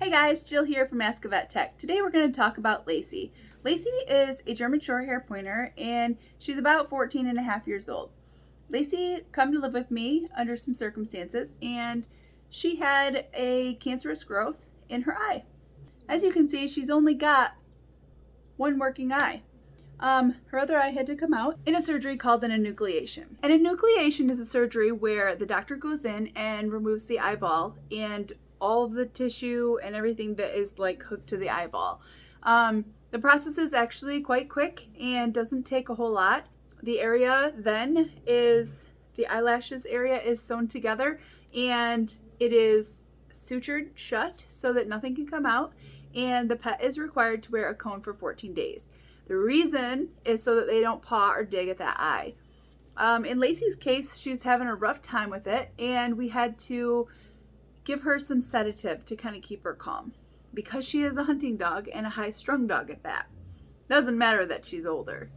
Hey guys, Jill here from Ask a Vet Tech. Today we're going to talk about Lacey. Lacey is a German Shorthair Pointer and she's about 14 and a half years old. Lacey come to live with me under some circumstances and she had a cancerous growth in her eye. As you can see, she's only got one working eye. Her other eye had to come out in a surgery called an enucleation. An enucleation is a surgery where the doctor goes in and removes the eyeball and all of the tissue and everything that is like hooked to the eyeball. The process is actually quite quick and doesn't take a whole lot. The area then is, the eyelashes area is sewn together and it is sutured shut so that nothing can come out, and the pet is required to wear a cone for 14 days. The reason is so that they don't paw or dig at that eye. In Lacey's case, she was having a rough time with it and we had to give her some sedative to kind of keep her calm because she is a hunting dog and a high-strung dog at that. Doesn't matter that she's older.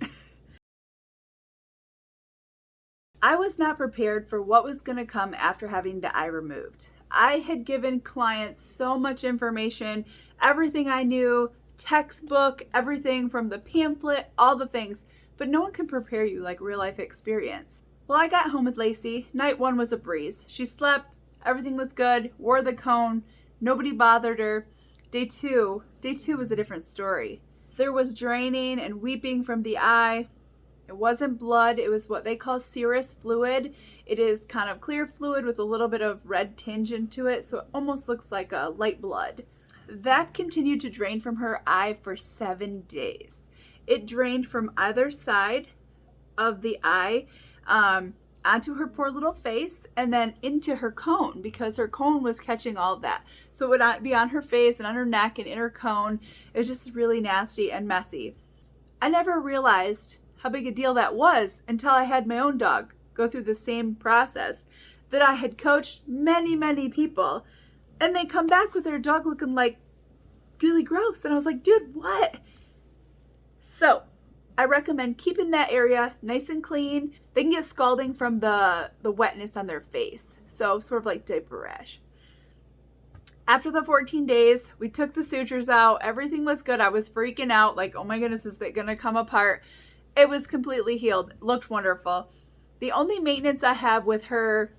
I was not prepared for what was going to come after having the eye removed. I had given clients so much information, everything I knew, textbook, everything from the pamphlet, all the things, but no one can prepare you like real life experience. Well, I got home with Lacey. Night one was a breeze. She slept. Everything was good, wore the cone, nobody bothered her. Day two was a different story. There was draining and weeping from the eye. It wasn't blood, it was what they call serous fluid. It is kind of clear fluid with a little bit of red tinge into it, so it almost looks like a light blood. That continued to drain from her eye for 7 days. It drained from either side of the eye, onto her poor little face and then into her cone because her cone was catching all of that. So it would be on her face and on her neck and in her cone. It was just really nasty and messy. I never realized how big a deal that was until I had my own dog go through the same process that I had coached many people, and they come back with their dog looking like really gross. And I was like, dude, what? So I recommend keeping that area nice and clean. They can get scalding from the wetness on their face. So sort of like diaper rash. After the 14 days, we took the sutures out. Everything was good. I was freaking out. Like, oh my goodness, is it going to come apart? It was completely healed. It looked wonderful. The only maintenance I have with her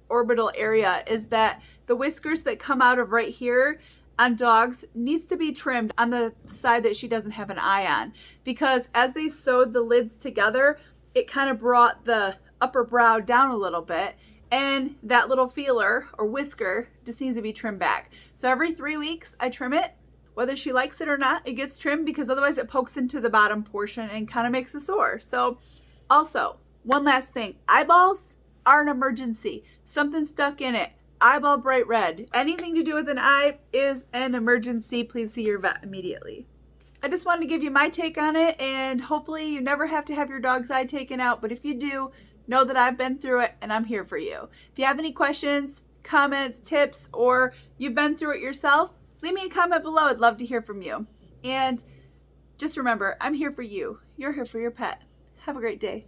orbital area is that the whiskers that come out of right here on dogs needs to be trimmed on the side that she doesn't have an eye on, because as they sewed the lids together, it kind of brought the upper brow down a little bit, and that little feeler or whisker just needs to be trimmed back. So every 3 weeks I trim it. Whether she likes it or not, it gets trimmed because otherwise it pokes into the bottom portion and kind of makes a sore. So also, one last thing, eyeballs are an emergency. Something stuck in it. Eyeball bright red. Anything to do with an eye is an emergency. Please see your vet immediately. I just wanted to give you my take on it, and hopefully you never have to have your dog's eye taken out, but if you do, know that I've been through it and I'm here for you. If you have any questions, comments, tips, or you've been through it yourself, leave me a comment below. I'd love to hear from you. And just remember, I'm here for you. You're here for your pet. Have a great day.